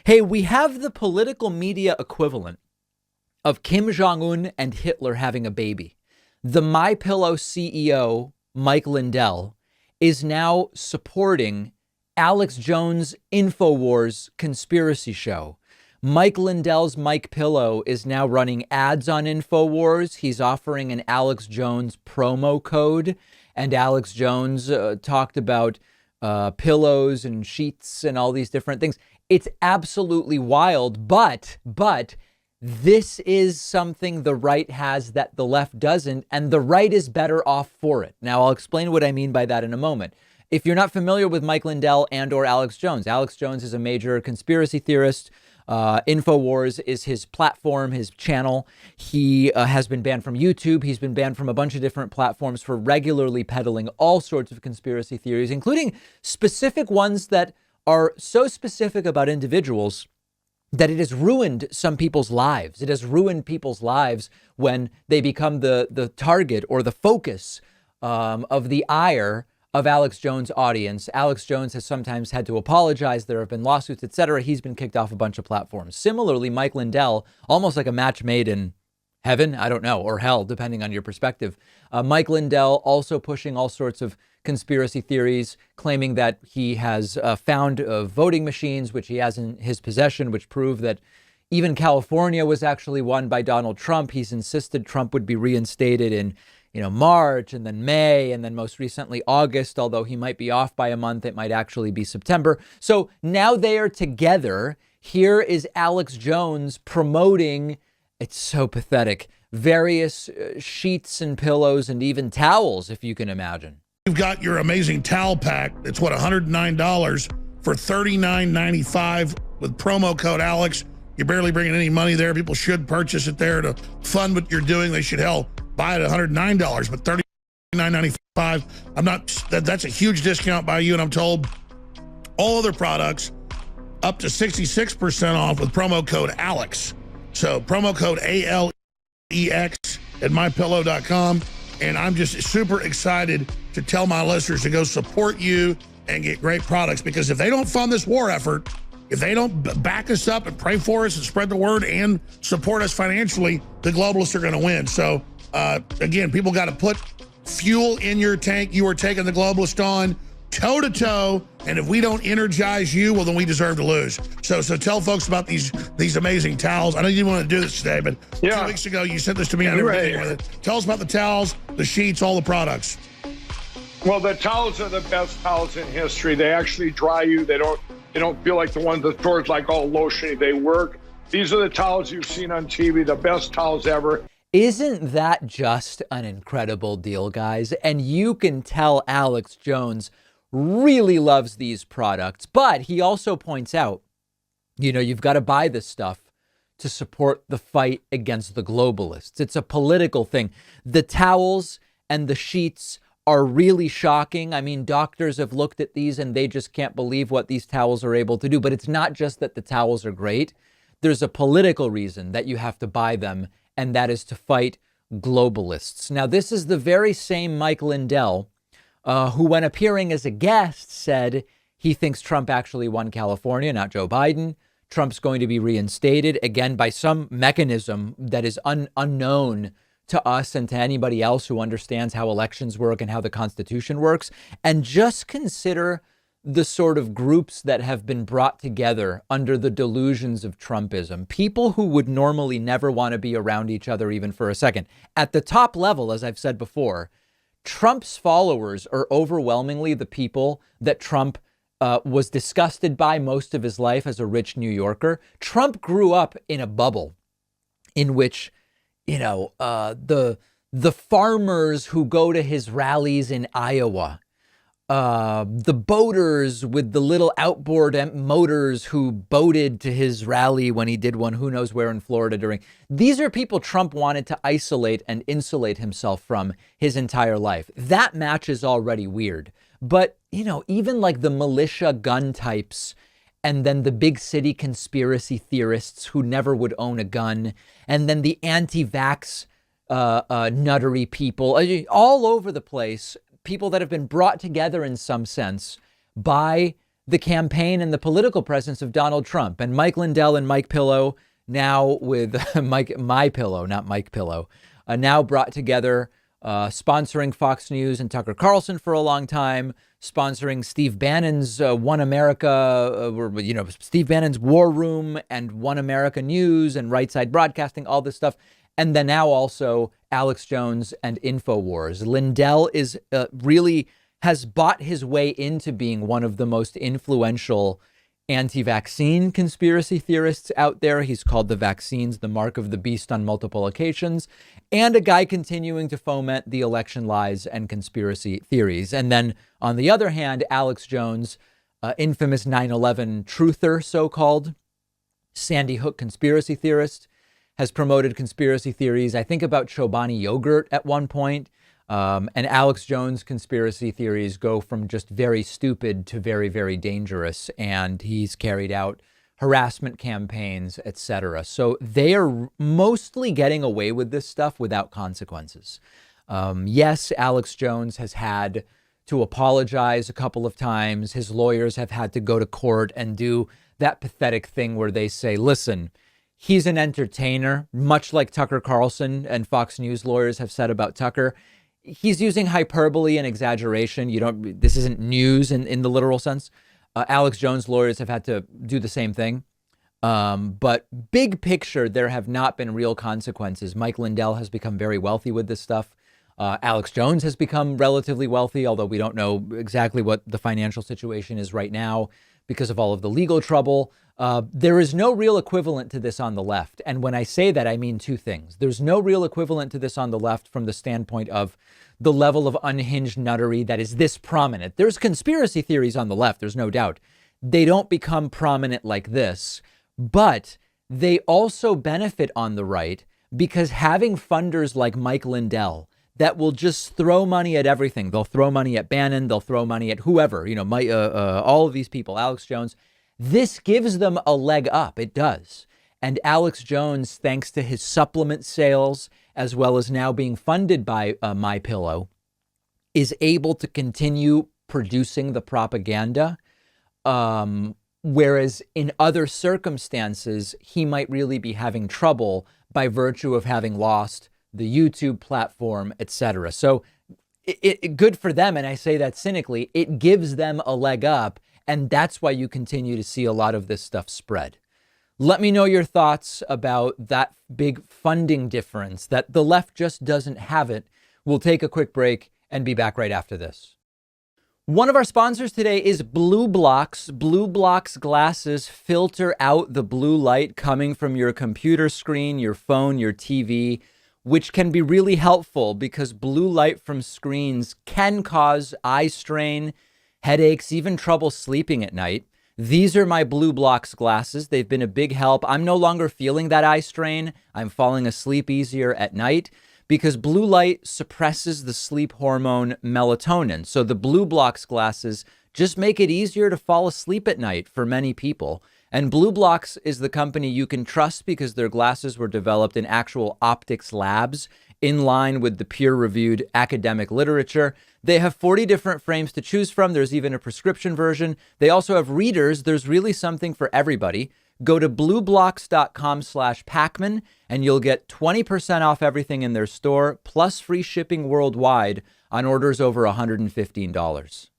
Hey, we have the political media equivalent of Kim Jong-un and Hitler having a baby. The MyPillow CEO, Mike Lindell, is now supporting Alex Jones' InfoWars conspiracy show. Mike Lindell's Mike Pillow is now running ads on InfoWars. He's offering an Alex Jones promo code. And Alex Jones talked about pillows and sheets and all these different things. It's absolutely wild. But this is something the right has that the left doesn't. And the right is better off for it. Now, I'll explain what I mean by that in a moment. If you're not familiar with Mike Lindell and or Alex Jones is a major conspiracy theorist. InfoWars is his platform, his channel. He has been banned from YouTube. He's been banned from a bunch of different platforms for regularly peddling all sorts of conspiracy theories, including specific ones that are so specific about individuals that it has ruined some people's lives. It has ruined people's lives when they become the target or the focus of the ire of Alex Jones' audience. Alex Jones has sometimes had to apologize. There have been lawsuits, etc. He's been kicked off a bunch of platforms. Similarly, Mike Lindell, almost like a match made in heaven, I don't know, or hell, depending on your perspective. Mike Lindell also pushing all sorts of conspiracy theories, claiming that he has found voting machines, which he has in his possession, which prove that even California was actually won by Donald Trump. He's insisted Trump would be reinstated in March and then May and then most recently August, although he might be off by a month. It might actually be September. So now they are together. Here is Alex Jones promoting, it's so pathetic, various sheets and pillows and even towels, if you can imagine. You've got your amazing towel pack. It's what, $109 for $39.95 with promo code Alex. You're barely bringing any money there. People should purchase it there to fund what you're doing. They should buy it at $109, but $39.95. I'm not. That's a huge discount by you, and I'm told all other products up to 66% off with promo code Alex. So promo code ALEX at mypillow.com, and I'm just super excited to tell my listeners to go support you and get great products, because if they don't fund this war effort, if they don't back us up and pray for us and spread the word and support us financially, the globalists are going to win. So again, people got to put fuel in your tank. You are taking the globalist on toe to toe. And if we don't energize you, well, then we deserve to lose. So tell folks about these amazing towels. I know you didn't want to do this today, but 2 weeks ago, you sent this to me. I never did anything with it. Tell us about the towels, the sheets, all the products. Well, the towels are the best towels in history. They actually dry you. They don't feel like the ones the stores like all lotiony. They work. These are the towels you've seen on TV, the best towels ever. Isn't that just an incredible deal, guys? And you can tell Alex Jones really loves these products, but he also points out, you've got to buy this stuff to support the fight against the globalists. It's a political thing. The towels and the sheets are really shocking. I mean, doctors have looked at these and they just can't believe what these towels are able to do. But it's not just that the towels are great. There's a political reason that you have to buy them, and that is to fight globalists. Now, this is the very same Mike Lindell who, when appearing as a guest, said he thinks Trump actually won California, not Joe Biden. Trump's going to be reinstated, again, by some mechanism that is unknown to us and to anybody else who understands how elections work and how the Constitution works. And just consider the sort of groups that have been brought together under the delusions of Trumpism. People who would normally never want to be around each other even for a second. At the top level, as I've said before, Trump's followers are overwhelmingly the people that Trump was disgusted by most of his life as a rich New Yorker. Trump grew up in a bubble in which the farmers who go to his rallies in Iowa, the boaters with the little outboard motors who boated to his rally when he did one, who knows where in Florida these are people Trump wanted to isolate and insulate himself from his entire life. That match is already weird. But, even like the militia gun types, and then the big city conspiracy theorists who never would own a gun, and then the anti-vax nuttery people, all over the place, people that have been brought together in some sense by the campaign and the political presence of Donald Trump. And Mike Lindell and Mike Pillow, now with My Pillow, not Mike Pillow, now brought together, sponsoring Fox News and Tucker Carlson for a long time, sponsoring Steve Bannon's One America, Steve Bannon's War Room and One America News and Right Side Broadcasting, all this stuff. And then now also Alex Jones and InfoWars. Lindell is really has bought his way into being one of the most influential anti-vaccine conspiracy theorists out there. He's called the vaccines the mark of the beast on multiple occasions, and a guy continuing to foment the election lies and conspiracy theories. And then on the other hand, Alex Jones, infamous 9/11 truther, so-called Sandy Hook conspiracy theorist, has promoted conspiracy theories, I think, about Chobani yogurt at one point. And Alex Jones' conspiracy theories go from just very stupid to very, very dangerous. And he's carried out harassment campaigns, etc. So they are mostly getting away with this stuff without consequences. Yes, Alex Jones has had to apologize a couple of times. His lawyers have had to go to court and do that pathetic thing where they say, listen, he's an entertainer, much like Tucker Carlson and Fox News lawyers have said about Tucker. He's using hyperbole and exaggeration. This isn't news in the literal sense. Alex Jones lawyers have had to do the same thing. But big picture, there have not been real consequences. Mike Lindell has become very wealthy with this stuff. Alex Jones has become relatively wealthy, although we don't know exactly what the financial situation is right now because of all of the legal trouble. There is no real equivalent to this on the left. And when I say that, I mean two things. There's no real equivalent to this on the left from the standpoint of the level of unhinged nuttery that is this prominent. There's conspiracy theories on the left, there's no doubt. They don't become prominent like this, but they also benefit on the right because having funders like Mike Lindell that will just throw money at everything. They'll throw money at Bannon, they'll throw money at whoever, all of these people, Alex Jones. This gives them a leg up. It does. And Alex Jones, thanks to his supplement sales, as well as now being funded by My Pillow, is able to continue producing the propaganda. Whereas in other circumstances, he might really be having trouble by virtue of having lost the YouTube platform, etc. So it good for them. And I say that cynically, it gives them a leg up. And that's why you continue to see a lot of this stuff spread. Let me know your thoughts about that big funding difference that the left just doesn't have it. We'll take a quick break and be back right after this. One of our sponsors today is BlueBlox. BlueBlox glasses filter out the blue light coming from your computer screen, your phone, your TV, which can be really helpful because blue light from screens can cause eye strain, headaches, even trouble sleeping at night. These are my BlueBlox glasses. They've been a big help. I'm no longer feeling that eye strain. I'm falling asleep easier at night because blue light suppresses the sleep hormone melatonin. So the BlueBlox glasses just make it easier to fall asleep at night for many people. And BlueBlox is the company you can trust because their glasses were developed in actual optics labs in line with the peer-reviewed academic literature. They have 40 different frames to choose from. There's even a prescription version. They also have readers. There's really something for everybody. Go to blueblocks.com/Pacman and you'll get 20% off everything in their store, plus free shipping worldwide on orders over $115.